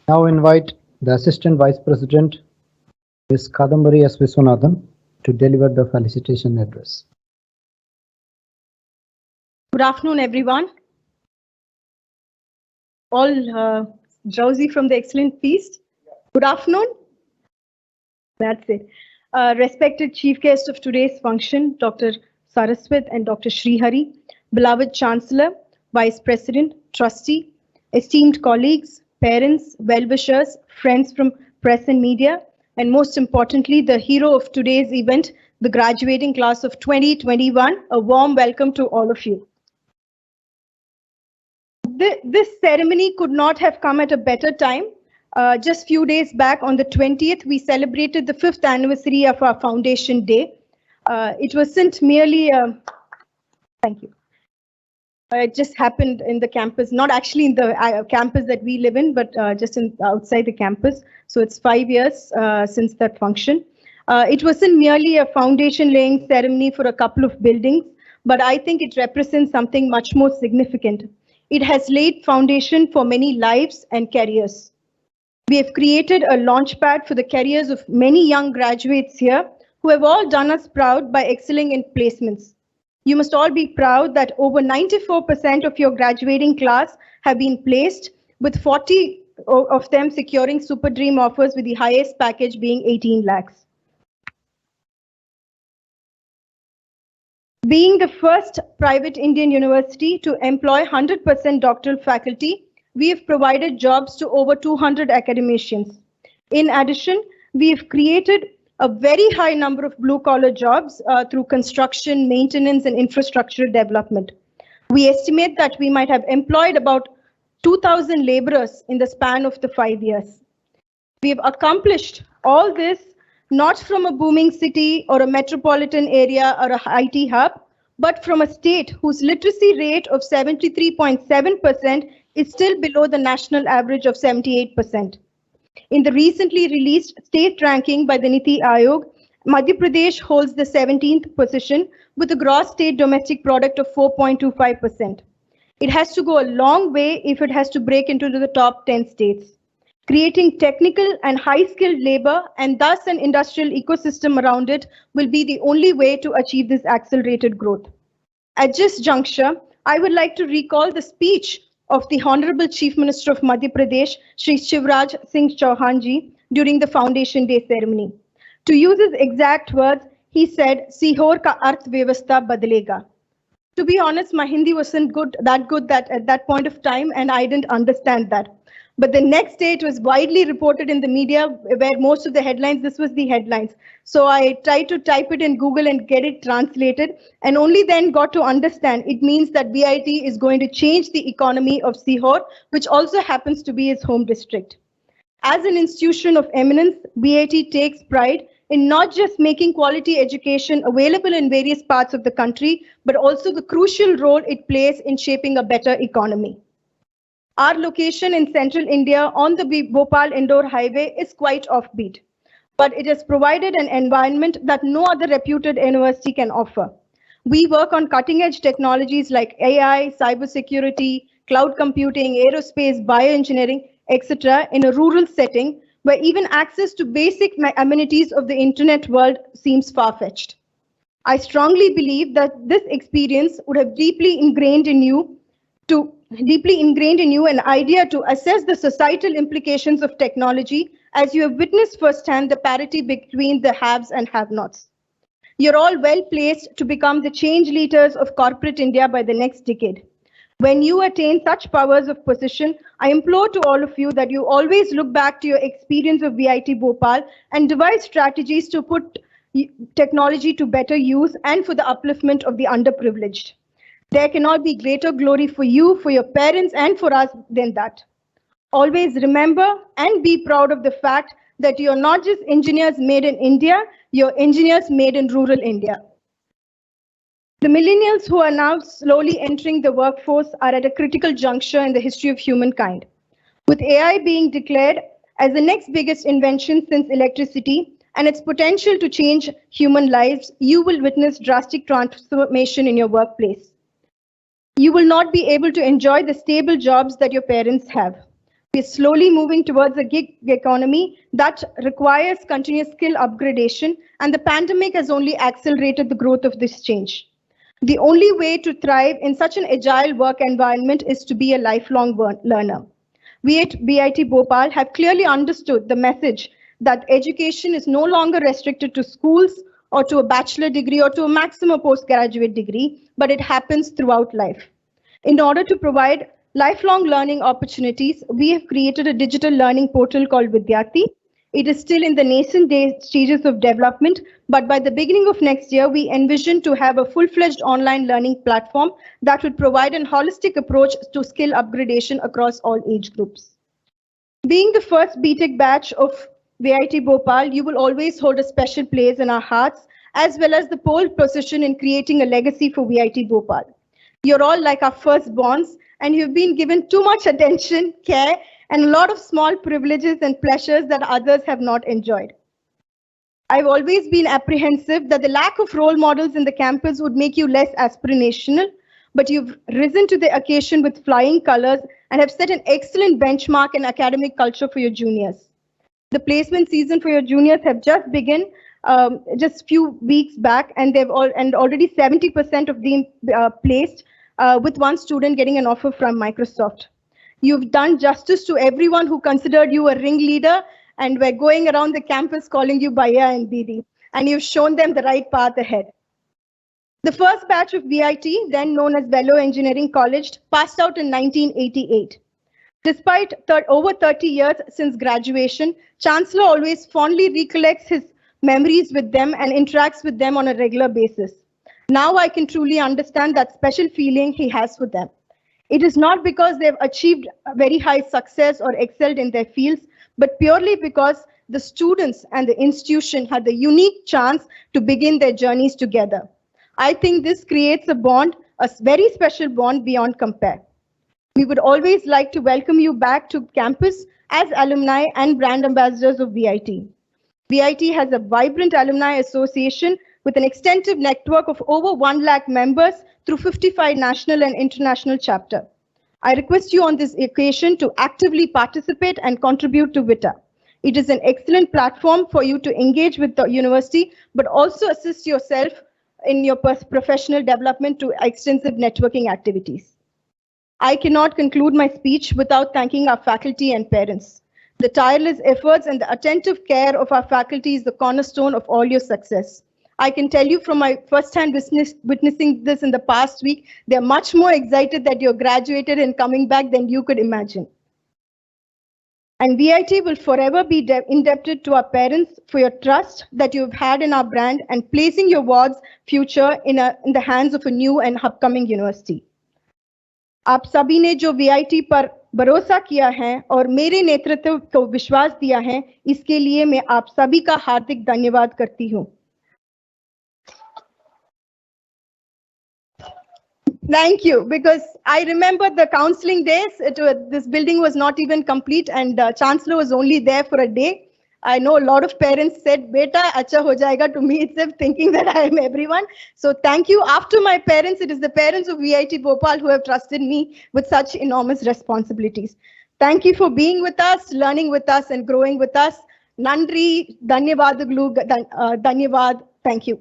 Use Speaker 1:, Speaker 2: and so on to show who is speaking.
Speaker 1: Now invite the Assistant Vice President, Ms. Kadhambari S. Viswanathan, to deliver the felicitation address.
Speaker 2: Good afternoon, everyone. All drowsy from the excellent feast. Good afternoon. That's it. Respected chief guest of today's function, Dr. Saraswat and Dr. Srihari, beloved Chancellor, Vice President, Trustee, esteemed colleagues, parents, well-wishers, friends from press and media, and most importantly, the hero of today's event, the graduating class of 2021. A warm welcome to all of you. This ceremony could not have come at a better time. Just few days back on the 20th, we celebrated the 5th anniversary of our foundation day. It wasn't merely, thank you. It just happened in the campus, not actually in the campus that we live in, but just outside the campus. So it's 5 years since that function. It wasn't merely a foundation laying ceremony for a couple of buildings, but I think it represents something much more significant. It has laid foundation for many lives and careers. We have created a launchpad for the careers of many young graduates here who have all done us proud by excelling in placements. You must all be proud that over 94% of your graduating class have been placed, with 40 of them securing Super Dream offers, with the highest package being 18 lakhs. Being the first private Indian university to employ 100% doctoral faculty, we have provided jobs to over 200 academicians. In addition, we have created a very high number of blue-collar jobs through construction, maintenance, and infrastructure development. We estimate that we might have employed about 2,000 laborers in the span of the 5 years. We have accomplished all this not from a booming city or a metropolitan area or a IT hub, but from a state whose literacy rate of 73.7% is still below the national average of 78%. In the recently released state ranking by the Niti Aayog, Madhya Pradesh holds the 17th position with a gross state domestic product of 4.25%. It has to go a long way if it has to break into the top 10 states. Creating technical and high-skilled labor and thus an industrial ecosystem around it will be the only way to achieve this accelerated growth. At this juncture, I would like to recall the speech of the Honorable Chief Minister of Madhya Pradesh, Shri Shivraj Singh Chauhan ji, during the Foundation Day ceremony. To use his exact words, he said, "Sihor ka arth vyavastha badlega." To be honest, my Hindi wasn't that good at that point of time, and I didn't understand that. But the next day, it was widely reported in the media, where most of the headlines, this was the headlines. So I tried to type it in Google and get it translated, and only then got to understand it means that BIT is going to change the economy of Sihor, which also happens to be his home district. As an institution of eminence, BIT takes pride in not just making quality education available in various parts of the country, but also the crucial role it plays in shaping a better economy. Our location in central India on the Bhopal-Indore highway is quite offbeat, but it has provided an environment that no other reputed university can offer. We work on cutting-edge technologies like AI, cybersecurity, cloud computing, aerospace, bioengineering, etc. in a rural setting where even access to basic amenities of the internet world seems far-fetched. I strongly believe that this experience would have deeply ingrained in you an idea to assess the societal implications of technology, as you have witnessed firsthand the parity between the haves and have-nots. You're all well placed to become the change leaders of corporate India by the next decade. When you attain such powers of position, I implore to all of you that you always look back to your experience of VIT Bhopal and devise strategies to put technology to better use and for the upliftment of the underprivileged. There cannot be greater glory for you, for your parents, and for us than that. Always remember and be proud of the fact that you're not just engineers made in India, you're engineers made in rural India. The millennials who are now slowly entering the workforce are at a critical juncture in the history of humankind. With AI being declared as the next biggest invention since electricity and its potential to change human lives, you will witness drastic transformation in your workplace. You will not be able to enjoy the stable jobs that your parents have. We are slowly moving towards a gig economy that requires continuous skill upgradation, and the pandemic has only accelerated the growth of this change. The only way to thrive in such an agile work environment is to be a lifelong learner. We at BIT Bhopal have clearly understood the message that education is no longer restricted to schools or to a bachelor degree or to a maximum postgraduate degree, but it happens throughout life. In order to provide lifelong learning opportunities, we have created a digital learning portal called Vidyarthi. It is still in the nascent stages of development, but by the beginning of next year, we envision to have a full-fledged online learning platform that would provide a holistic approach to skill upgradation across all age groups. Being the first BTech batch of VIT Bhopal, you will always hold a special place in our hearts, as well as the pole position in creating a legacy for VIT Bhopal. You're all like our firstborns, and you've been given too much attention, care, and a lot of small privileges and pleasures that others have not enjoyed. I've always been apprehensive that the lack of role models in the campus would make you less aspirational, but you've risen to the occasion with flying colors and have set an excellent benchmark in academic culture for your juniors. The placement season for your juniors have just begun just a few weeks back, and already 70% of them placed, with one student getting an offer from Microsoft. You've done justice to everyone who considered you a ringleader and were going around the campus calling you Bhaiya and Didi, and you've shown them the right path ahead. The first batch of VIT, then known as Velo Engineering College, passed out in 1988. Despite over 30 years since graduation, Chancellor always fondly recollects his memories with them and interacts with them on a regular basis. Now I can truly understand that special feeling he has for them. It is not because they've achieved a very high success or excelled in their fields, but purely because the students and the institution had the unique chance to begin their journeys together. I think this creates a bond, a very special bond beyond compare. We would always like to welcome you back to campus as alumni and brand ambassadors of VIT. VIT has a vibrant alumni association with an extensive network of over 1 lakh members through 55 national and international chapters. I request you on this occasion to actively participate and contribute to VITA. It is an excellent platform for you to engage with the university, but also assist yourself in your professional development to extensive networking activities. I cannot conclude my speech without thanking our faculty and parents. The tireless efforts and the attentive care of our faculty is the cornerstone of all your success. I can tell you from my first-hand witnessing this in the past week, they're much more excited that you're graduated and coming back than you could imagine. And VIT will forever be indebted to our parents for your trust that you've had in our brand and placing your ward's future in the hands of a new and upcoming university. आप सभी ने जो VIT पर भरोसा किया है और मेरे नेतृत्व को विश्वास दिया है, इसके लिए मैं आप सभी का हार्दिक धन्यवाद करती हूँ. Thank you, because I remember the counseling days. This building was not even complete, and Chancellor was only there for a day. I know a lot of parents said, "Beta, acha ho jayega," to me itself, thinking that I am everyone. So thank you. After my parents, it is the parents of VIT Bhopal who have trusted me with such enormous responsibilities. Thank you for being with us, learning with us, and growing with us. Nandri, dhanyavad, dhanyavad. Thank you.